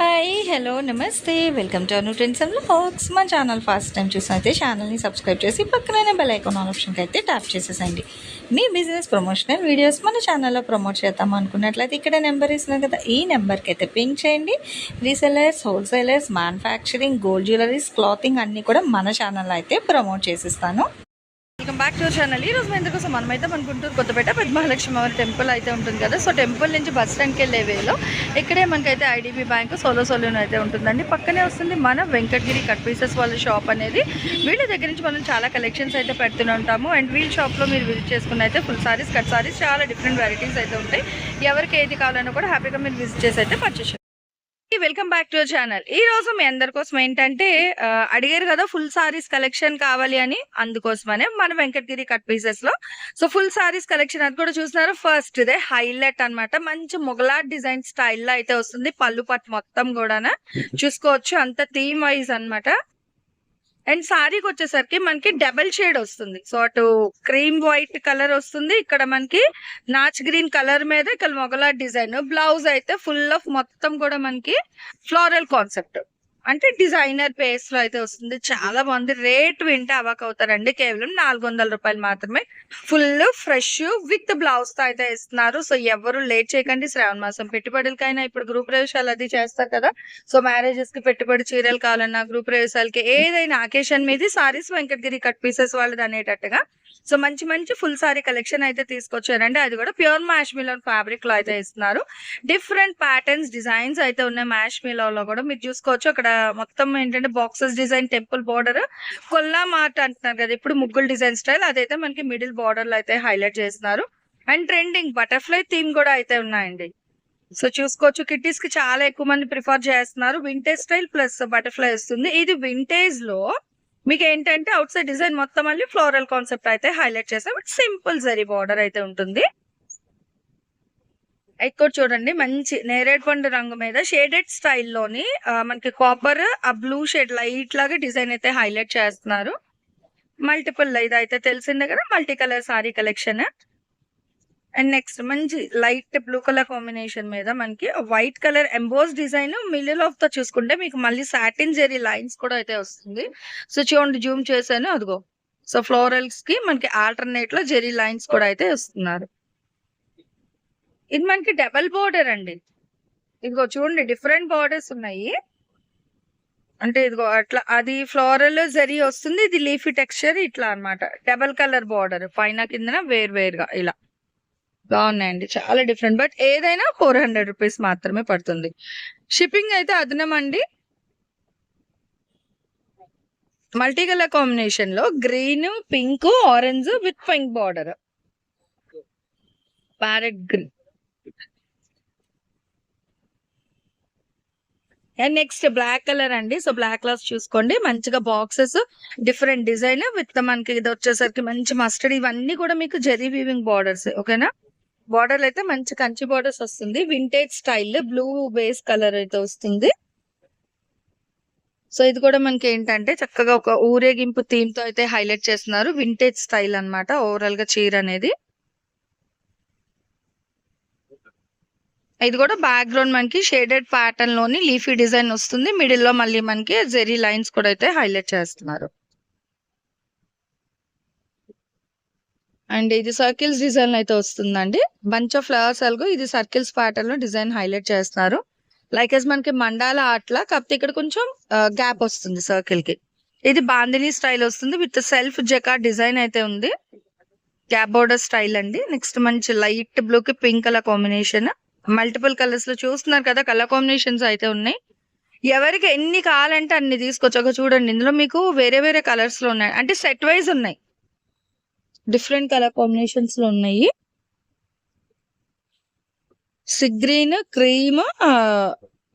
Hi hello నమస్తే welcome to Anu trends and vlogs. మా channel first time చూసినైతే ఛానల్ని subscribe చేసి పక్కనే బెల్ ఐకాన్ ఆప్షన్కి అయితే ట్యాప్ చేసేసండి. మీ బిజినెస్ ప్రమోషనల్ వీడియోస్ మన ఛానల్లో ప్రమోట్ చేద్దాం అనుకున్నట్లయితే ఇక్కడ నెంబర్ ఇస్తున్నాను కదా, ఈ నెంబర్కి అయితే పింక్ చేయండి. Resellers, wholesalers, manufacturing, gold jewelleries, clothing అన్నీ కూడా మన ఛానల్లో అయితే ప్రమోట్ చేసిస్తాను. Welcome back to channel. ఈ రోజు మన కోసం మనమైతే మన గుంటూరు కొత్తపేట పెద్ద మహాలక్ష్మి వారి టెంపుల్ అయితే ఉంటుంది కదా. సో టెంపుల్ నుంచి బస్ స్టాండ్కి వెళ్ళే వేలో ఇక్కడే మనకైతే ఐడిబి బ్యాంక్ సోలో అయితే ఉంటుందండి. పక్కనే వస్తుంది మన వెంకటగిరి కట్ పీసెస్ వాళ్ళ షాప్ అనేది. వీళ్ళ దగ్గర నుంచి మనం చాలా కలెక్షన్స్ అయితే పెడుతూనే ఉంటాము. అండ్ వీళ్ళ షాప్లో మీరు విజిట్ చేసుకుని అయితే ఫుల్ సారీస్, కట్ సారీస్, చాలా డిఫరెంట్ వెరైటీస్ అయితే ఉంటాయి. ఎవరికి ఏది కావాలన్నా కూడా హ్యాపీగా మీరు విజిట్ చేసి అయితే purchase. Welcome back to channel. ఈ రోజు మీ అందరి కోసం ఏంటంటే అడిగారు కదా ఫుల్ సారీస్ కలెక్షన్ కావాలి అని, అందుకోసమనే మన వెంకటగిరి కట్ పీసెస్ లో సో ఫుల్ సారీస్ కలెక్షన్ అది కూడా చూస్తున్నారు. ఫస్ట్ ఇదే హైలైట్ అన్నమాట. మంచి మొగలాట్ డిజైన్ స్టైల్లో అయితే వస్తుంది. పళ్ళు పట్టు మొత్తం కూడా చూసుకోవచ్చు, అంత థీమ్ వైజ్ అన్నమాట. అండ్ సారీకి వచ్చేసరికి మనకి డబల్ షేడ్ వస్తుంది. సో అటు క్రీమ్ వైట్ కలర్ వస్తుంది, ఇక్కడ మనకి నాచ్ గ్రీన్ కలర్ మీద ఇక్కడ మొగలా డిజైన్. బ్లౌజ్ అయితే ఫుల్ ఆఫ్ మొత్తం కూడా మనకి ఫ్లోరల్ కాన్సెప్ట్, అంటే డిజైనర్ పేస్ లో అయితే వస్తుంది. చాలా బాగుంది. రేట్ వింటే అవాక్ అవుతారండి. కేవలం 400 రూపాయలు మాత్రమే. ఫుల్ ఫ్రెష్ విత్ బ్లౌజ్ తో అయితే ఇస్తున్నారు. సో ఎవరు లేట్ చేయకండి. శ్రావణ మాసం పెట్టుబడులకైనా ఇప్పుడు గృహ ప్రవేశాలు అది చేస్తారు కదా. సో మ్యారేజెస్ కి పెట్టుబడి చీరలు కావాలన్నా, గృహ ప్రవేశాలకి ఏదైనా అకేషన్ మీద సారీస్ వెంకటగిరి కట్ పీసెస్ వాళ్ళది అనేటట్టుగా సో మంచి మంచి ఫుల్ సారీ కలెక్షన్ అయితే తీసుకొచ్చారండి. అది కూడా ప్యూర్ మ్యాష్ మిలన్ ఫ్యాబ్రిక్ లో అయితే ఇస్తున్నారు. డిఫరెంట్ ప్యాటర్న్స్, డిజైన్స్ అయితే ఉన్నాయి. మ్యాష్ మిలన్ లో కూడా మీరు చూసుకోవచ్చు. అక్కడ మొత్తం ఏంటంటే boxes design, temple border, Kolla mart అంటున్నారు కదా ఇప్పుడు ముగ్గులు డిజైన్ స్టైల్, అదైతే మనకి మిడిల్ బార్డర్ లో అయితే హైలైట్ చేస్తున్నారు. అండ్ ట్రెండింగ్ బటర్ఫ్లై థీమ్ కూడా అయితే ఉన్నాయండి. సో చూసుకోవచ్చు, కిట్టీస్ కి చాలా ఎక్కువ మంది ప్రిఫర్ చేస్తున్నారు. వింటేజ్ స్టైల్ ప్లస్ బటర్ఫ్లై వస్తుంది. ఇది వింటేజ్ లో మీకు ఏంటంటే అవుట్ సైడ్ డిజైన్ మొత్తం మళ్ళీ ఫ్లోరల్ కాన్సెప్ట్ అయితే హైలైట్ చేస్తాం. సింపుల్ జరీ బార్డర్ అయితే ఉంటుంది. ఇక్కడ చూడండి, మంచి నేరేడ్ పండు రంగు మీద షేడెడ్ స్టైల్లోని మనకి కాపర్ ఆ బ్లూ షేడ్ లైట్ లాగా డిజైన్ అయితే హైలైట్ చేస్తున్నారు. మల్టిపుల్ ఇదైతే తెలిసిందే కదా, multi colour sorry collection. And next మంచి లైట్ బ్లూ కలర్ కాంబినేషన్ మీద మనకి white colour emboss design. Middle of తో చూసుకుంటే మీకు మళ్ళీ సాటిన్ జెరీ లైన్స్ కూడా అయితే వస్తుంది. సో చూడండి, జూమ్ చేశాను, అదిగో. సో ఫ్లోరల్స్ కి మనకి ఆల్టర్నేట్ లో జెరీ లైన్స్ కూడా అయితే వస్తున్నారు. ఇది మనకి డబల్ బోర్డర్ అండి. ఇదిగో చూడండి, డిఫరెంట్ బోర్డర్స్ ఉన్నాయి. అంటే ఇదిగో అట్లా అది ఫ్లోరల్ జరీ వస్తుంది, ఇది లీఫీ టెక్స్చర్ ఇట్లా అన్నమాట. డబల్ కలర్ బోర్డర్ పైన కిందన వేరుగా ఇలా బాగున్నాయండి, చాలా డిఫరెంట్. బట్ ఏదైనా 400 రూపీస్ మాత్రమే పడుతుంది. షిప్పింగ్ అయితే అదనం అండి. మల్టీ కలర్ కాంబినేషన్ లో green, pink, orange with pink border, parrot green. And next black colour అండి. సో బ్లాక్ కలర్స్ చూసుకోండి, మంచిగా బాక్సెస్, డిఫరెంట్ డిజైన్ విత్ మనకి ఇది వచ్చేసరికి మంచి మస్టర్డ్. ఇవన్నీ కూడా మీకు జెరీ వీవింగ్ బార్డర్స్. ఓకేనా, బార్డర్ అయితే మంచి కంచి బార్డర్స్ వస్తుంది. Vintage style blue base colour అయితే వస్తుంది. సో ఇది కూడా మనకి ఏంటంటే చక్కగా ఒక ఊరేగింపు థీమ్ తో అయితే హైలైట్ చేస్తున్నారు. వింటేజ్ స్టైల్ అన్నమాట ఓవరాల్ గా చీర అనేది. ఇది కూడా బ్యాక్గ్రౌండ్ మనకి షేడెడ్ ప్యాటర్న్ లోని లీఫీ డిజైన్ వస్తుంది. మిడిల్ లో మళ్ళీ మనకి జెరీ లైన్స్ కూడా అయితే హైలైట్ చేస్తున్నారు. అండ్ ఇది సర్కిల్స్ డిజైన్ అయితే వస్తుందండి. బంచ్ ఆఫ్ ఫ్లవర్స్ అల్గో ఇది సర్కిల్స్ ప్యాటర్న్ లో డిజైన్ హైలైట్ చేస్తున్నారు. లైక్ ఎస్ మనకి మండాల ఆర్ట్ లా, కాకపోతే ఇక్కడ కొంచెం గ్యాప్ వస్తుంది సర్కిల్ కి. ఇది బాందిని స్టైల్ వస్తుంది విత్ సెల్ఫ్ జెకా డిజైన్ అయితే ఉంది. గ్యాప్ బోర్డర్ స్టైల్ అండి. నెక్స్ట్ మంచి లైట్ బ్లూ కి pink colour combination. Multiple colours లో చూస్తున్నారు కదా, కలర్ కాంబినేషన్స్ అయితే ఉన్నాయి. ఎవరికి ఎన్ని కావాలంటే అన్ని తీసుకొచ్చాక చూడండి. ఇందులో మీకు వేరే వేరే కలర్స్ లో ఉన్నాయి, అంటే సెట్ వైజ్ ఉన్నాయి, డిఫరెంట్ కలర్ కాంబినేషన్స్ లో ఉన్నాయి. సి గ్రీన్, క్రీమ్,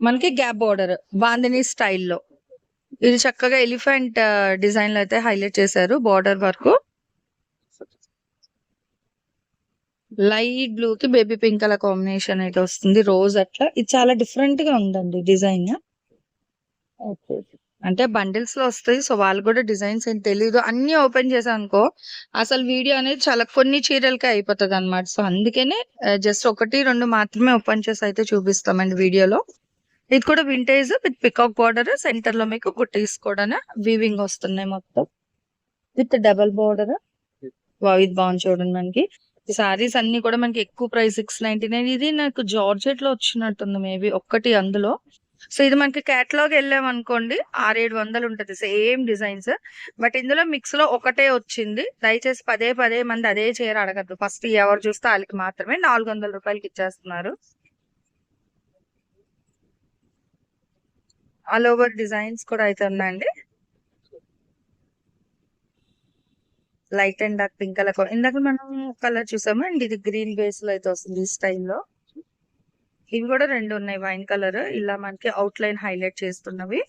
మనకి గ్యాప్ బోర్డర్ బాందిని స్టైల్లో. ఇది చక్కగా ఎలిఫెంట్ డిజైన్ లో అయితే హైలైట్ చేశారు. బార్డర్ వర్క్ లైట్ బ్లూ కి బేబీ పింక్ కలర్ కాంబినేషన్ అయితే వస్తుంది. రోజ్ అట్లా ఇది చాలా డిఫరెంట్ గా ఉందండి డిజైన్. అంటే బండిల్స్ లో వస్తాయి. సో వాళ్ళు కూడా డిజైన్స్ ఏం తెలీదు, అన్ని ఓపెన్ చేసాం అనుకో అసలు వీడియో అనేది చాలా కొన్ని చీరలకే అయిపోతుంది అనమాట. సో అందుకనే జస్ట్ 1-2 మాత్రమే ఓపెన్ చేసి అయితే చూపిస్తామండి వీడియోలో. ఇది కూడా vintage with peacock border, centre లో మీకు బుట్టీస్ కూడా వీవింగ్ వస్తున్నాయి మొత్తం విత్ డబల్ బార్డర్. ఇది బాగుంది చూడండి. మనకి ఈ సారీస్ అన్ని కూడా మనకి ఎక్కువ ప్రైస్ 699. ఇది నాకు జార్జెట్ లో వచ్చినట్టుంది మేబీ ఒక్కటి అందులో. సో ఇది మనకి కేటలాగ్ వెళ్ళాం అనుకోండి 600-700 ఉంటది సేమ్ డిజైన్స్. బట్ ఇందులో మిక్స్ లో ఒకటే వచ్చింది. దయచేసి పదే మంది అదే చీర అడగద్దు. ఫస్ట్ ఎవరు చూస్తే వాళ్ళకి మాత్రమే 400 రూపాయలకి ఇచ్చేస్తున్నారు. ఆల్ ఓవర్ డిజైన్స్ కూడా అయితే ఉన్నాయండి. Light and dark pink colour. ఇందాక మనం కలర్ చూసాము అండ్ ఇది గ్రీన్ బేస్ లో అయితే వస్తుంది ఈ స్టైల్లో. ఇవి కూడా 2 ఉన్నాయి వైన్ కలర్. ఇలా మనకి అవుట్ లైన్ హైలైట్ చేస్తున్నవి.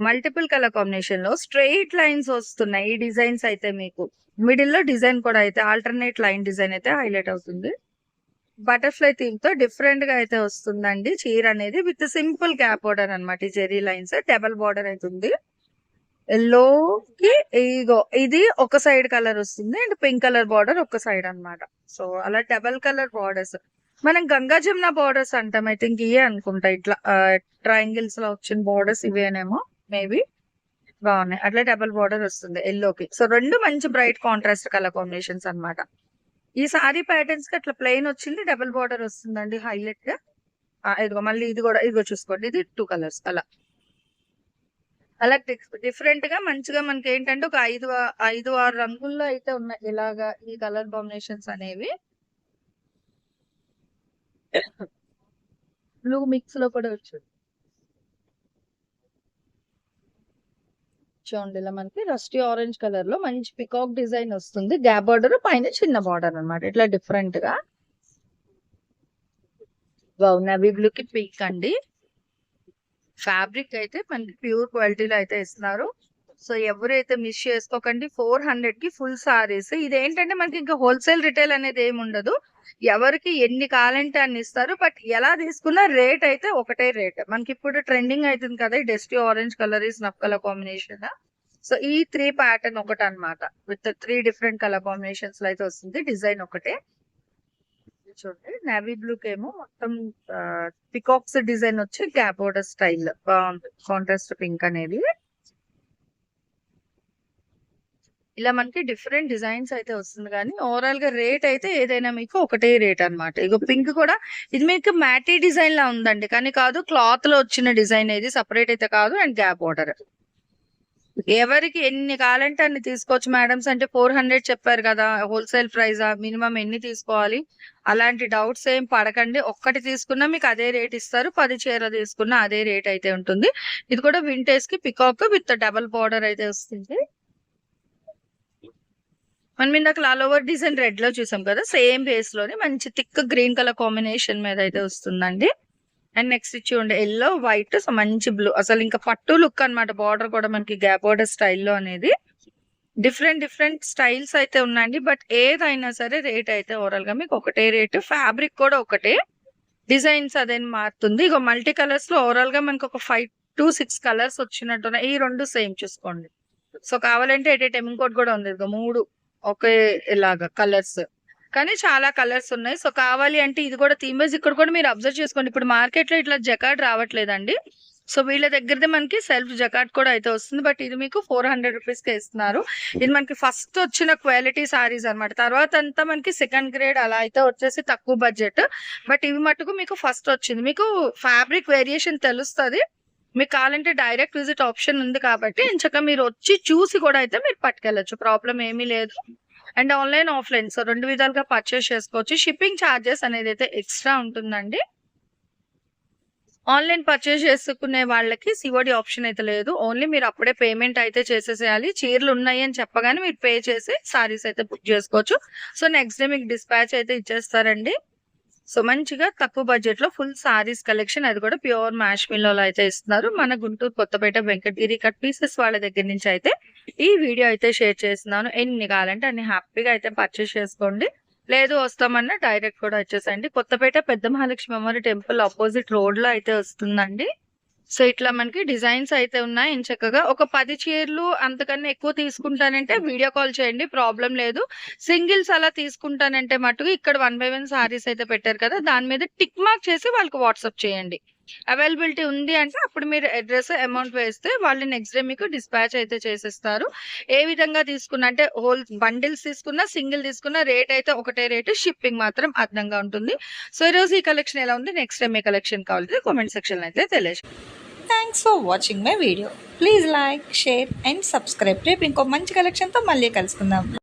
మల్టిపుల్ కలర్ కాంబినేషన్ లో స్ట్రెయిట్ లైన్స్ వస్తున్నాయి ఈ డిజైన్స్ అయితే. మీకు మిడిల్ లో డిజైన్ కూడా అయితే ఆల్టర్నేట్ లైన్ డిజైన్ అయితే హైలైట్ అవుతుంది. బటర్ఫ్లై థీమ్ తో డిఫరెంట్ గా అయితే వస్తుందండి చీర అనేది. విత్ సింపుల్ గ్యాప్ బార్డర్ అనమాట. ఈ జెరీ లైన్స్ డబల్ బార్డర్ అవుతుంది. ఎల్లోకి ఇగో ఇది ఒక సైడ్ కలర్ వస్తుంది అండ్ పింక్ కలర్ బార్డర్ ఒక సైడ్ అన్నమాట. సో అలా డబల్ కలర్ బార్డర్స్ మనం గంగా జమున బార్డర్స్ అంటాం. ఐ థింక్ ఇవే అనుకుంటా. ఇట్లా ట్రయాంగిల్స్ లో వచ్చిన బార్డర్స్ ఇవేనేమో మేబీ. బాగున్నాయి. అట్లా డబల్ బార్డర్ వస్తుంది ఎల్లోకి. సో 2 మంచి బ్రైట్ కాంట్రాస్ట్ కలర్ కాంబినేషన్స్ అన్నమాట. ఈ సారీ ప్యాటర్న్స్ కి అట్లా ప్లెయిన్ వచ్చింది, డబల్ బార్డర్ వస్తుందండి హైలైట్ గా. ఇదిగో మళ్ళీ ఇది కూడా ఇదిగో చూసుకోండి. ఇది 2 కలర్స్ అలా అలా డిఫరెంట్ గా మంచిగా మనకి ఏంటంటే ఒక 5-6 రంగుల్లో అయితే ఉన్నాయి ఇలాగా ఈ కలర్ కాంబినేషన్స్ అనేవి. బ్లూ మిక్స్ లో కూడా వచ్చింది చూడండి. ఇలా మనకి రస్టీ ఆరెంజ్ కలర్ లో మంచి పికాక్ డిజైన్ వస్తుంది. గ్యాప్ బార్డర్ పైన చిన్న బార్డర్ అన్నమాట. ఇట్లా డిఫరెంట్ గా. నవీ బ్లూ కి పింక్ అండి. ఫ్యాబ్రిక్ అయితే మనకి ప్యూర్ క్వాలిటీలో అయితే ఇస్తున్నారు. సో ఎవరైతే మిస్ చేసుకోకండి. 400 కి ఫుల్ సారీస్. ఇదేంటంటే మనకి ఇంకా హోల్సేల్ రిటైల్ అనేది ఏమి ఉండదు. ఎవరికి ఎన్ని కావాలంటే అన్ని ఇస్తారు. బట్ ఎలా తీసుకున్నా రేట్ అయితే ఒకటే రేట్. మనకి ఇప్పుడు ట్రెండింగ్ అవుతుంది కదా ఈ డస్టీ ఆరెంజ్ కలర్ ఈ స్నఫ్ కలర్ కాంబినేషన్. సో ఈ 3 ప్యాటర్న్ ఒకటి అన్నమాట. విత్ 3 డిఫరెంట్ కలర్ కాంబినేషన్స్ లో అయితే వస్తుంది. డిజైన్ ఒకటే చూడండి. నేవీ బ్లూ కేమో మొత్తం పికాక్స్ డిజైన్ వచ్చి గ్యాప్ బోర్డర్ స్టైల్ బాగుంది. కాంట్రాస్ట్ పింక్ అనేది ఇలా మనకి డిఫరెంట్ డిజైన్స్ అయితే వస్తుంది. కానీ ఓవరాల్ గా రేట్ అయితే ఏదైనా మీకు ఒకటే రేట్ అన్నమాట. ఇగో పింక్ కూడా ఇది మీకు మ్యాటీ డిజైన్ లా ఉందండి. కానీ కాదు, క్లాత్ లో వచ్చిన డిజైన్ ఇది సపరేట్ అయితే కాదు. అండ్ గ్యాప్ బోర్డర్ ఎవరికి ఎన్ని కావాలంటే అన్ని తీసుకోవచ్చు. మేడమ్స్ అంటే 400 చెప్పారు కదా, హోల్సేల్ ప్రైజా, మినిమం ఎన్ని తీసుకోవాలి అలాంటి డౌట్స్ ఏం పడకండి. ఒక్కటి తీసుకున్నా మీకు అదే రేట్ ఇస్తారు. 10 చీరలు తీసుకున్నా అదే రేట్ అయితే ఉంటుంది. ఇది కూడా వింటేజ్ కి పికాక్ విత్ డబల్ బార్డర్ అయితే వస్తుంది. మనం ఇందాక ఆల్ ఓవర్ డిజైన్ రెడ్ లో చూసాం కదా, సేమ్ బేస్ లోనే మంచి థిక్ గ్రీన్ కలర్ కాంబినేషన్ మీద అయితే వస్తుందండి. అండ్ నెక్స్ట్ చూడండి ఎల్లో వైట్ మంచి బ్లూ. అసలు ఇంకా పట్టు లుక్ అన్నమాట. బార్డర్ కూడా మనకి గ్యాప్ బార్డర్ స్టైల్లో అనేది డిఫరెంట్ స్టైల్స్ అయితే ఉన్నాయండి. బట్ ఏదైనా సరే రేట్ అయితే ఓవరాల్ గా మీకు ఒకటే రేటు. ఫ్యాబ్రిక్ కూడా ఒకటే, డిజైన్స్ అదేం మారుతుంది. ఇక మల్టీ కలర్స్ లో ఓవరాల్ గా మనకి ఒక 5 to 6 కలర్స్ వచ్చినట్టున్నాయి. ఈ 2 సేమ్ చూసుకోండి. సో కావాలంటే ఎట్ ఏ టైం ఇంకోటి కూడా ఉంది. ఇక 3 ఒకే ఇలాగా కలర్స్, కానీ చాలా కలర్స్ ఉన్నాయి. సో కావాలి అంటే ఇది కూడా థీమ్ వైజ్ ఇక్కడ కూడా మీరు అబ్జర్వ్ చేసుకోండి. ఇప్పుడు మార్కెట్ లో ఇట్లా జకార్డ్ రావట్లేదండి. సో వీళ్ళ దగ్గరదే మనకి సెల్ఫ్ జకార్డ్ కూడా అయితే వస్తుంది. బట్ ఇది మీకు 400 రూపీస్ కే ఇస్తున్నారు. ఇది మనకి ఫస్ట్ వచ్చిన క్వాలిటీ సారీస్ అన్నమాట. తర్వాత అంతా మనకి సెకండ్ గ్రేడ్ అలా అయితే వచ్చేసి తక్కువ బడ్జెట్. బట్ ఇవి మటుకు మీకు ఫస్ట్ వచ్చింది. మీకు ఫ్యాబ్రిక్ వేరియేషన్ తెలుస్తుంది. మీకు కావాలంటే డైరెక్ట్ విజిట్ ఆప్షన్ ఉంది కాబట్టి ఇంచక మీరు వచ్చి చూసి కూడా అయితే మీరు పట్టుకెళ్ళచ్చు. ప్రాబ్లం ఏమీ లేదు. అండ్ ఆన్లైన్ ఆఫ్లైన్ సో 2 విధాలుగా పర్చేస్ చేసుకోవచ్చు. షిప్పింగ్ ఛార్జెస్ అనేది అయితే ఎక్స్ట్రా ఉంటుందండి. ఆన్లైన్ పర్చేస్ చేసుకునే వాళ్ళకి సిఓడి ఆప్షన్ అయితే లేదు. ఓన్లీ మీరు అప్పుడే పేమెంట్ అయితే చేసేసేయాలి. చీరలు ఉన్నాయి అని చెప్పగానే మీరు పే చేసి సారీస్ అయితే బుక్ చేసుకోవచ్చు. సో నెక్స్ట్ డే మీకు డిస్పాచ్ అయితే ఇచ్చేస్తారండి. సో మంచిగా తక్కువ బడ్జెట్ లో ఫుల్ సారీస్ కలెక్షన్, అది కూడా ప్యూర్ మ్యాష్ మిల్లో అయితే ఇస్తున్నారు. మన గుంటూరు కొత్తపేట వెంకటగిరి కట్ పీసెస్ వాళ్ళ దగ్గర నుంచి అయితే ఈ వీడియో అయితే షేర్ చేస్తున్నాను. ఎన్ని కావాలంటే అన్ని హ్యాపీగా అయితే పర్చేస్ చేసుకోండి. లేదు వస్తామన్నా డైరెక్ట్ కూడా వచ్చేసండి. కొత్తపేట పెద్ద మహాలక్ష్మి అమ్మవారి టెంపుల్ ఆపోజిట్ రోడ్ లో అయితే వస్తుందండి. సో ఇట్లా మనకి డిజైన్స్ అయితే ఉన్నాయి. చక్కగా ఒక 10 చీరలు అంతకన్నా ఎక్కువ తీసుకుంటానంటే వీడియో కాల్ చేయండి, ప్రాబ్లం లేదు. సింగిల్స్ అలా తీసుకుంటానంటే మటుకు ఇక్కడ 1 బై 1 సారీస్ అయితే పెట్టారు కదా, దాని మీద టిక్ మార్క్ చేసి వాళ్ళకి వాట్సాప్ చేయండి. అవైలబిలిటీ ఉంది అంటే అప్పుడు మీరు అడ్రస్, అమౌంట్ వేస్తే వాళ్ళు నెక్స్ట్ డే మీకు డిస్పాచ్ అయితే చేసేస్తారు. ఏ విధంగా తీసుకున్నా అంటే హోల్ బండిల్స్ తీసుకున్నా, సింగిల్ తీసుకున్నా రేట్ అయితే ఒకటే రేటు. షిప్పింగ్ మాత్రం అదనంగా ఉంటుంది. సో ఈరోజు ఈ కలెక్షన్ ఎలా ఉంది, నెక్స్ట్ టైం ఏ కలెక్షన్ కావాలి కామెంట్ సెక్షన్ అయితే తెలియజేయండి. Thanks for watching my video. Please like, share and subscribe. రేపు ఇంకో మంచి కలెక్షన్తో మళ్ళీ కలుసుకుందాం.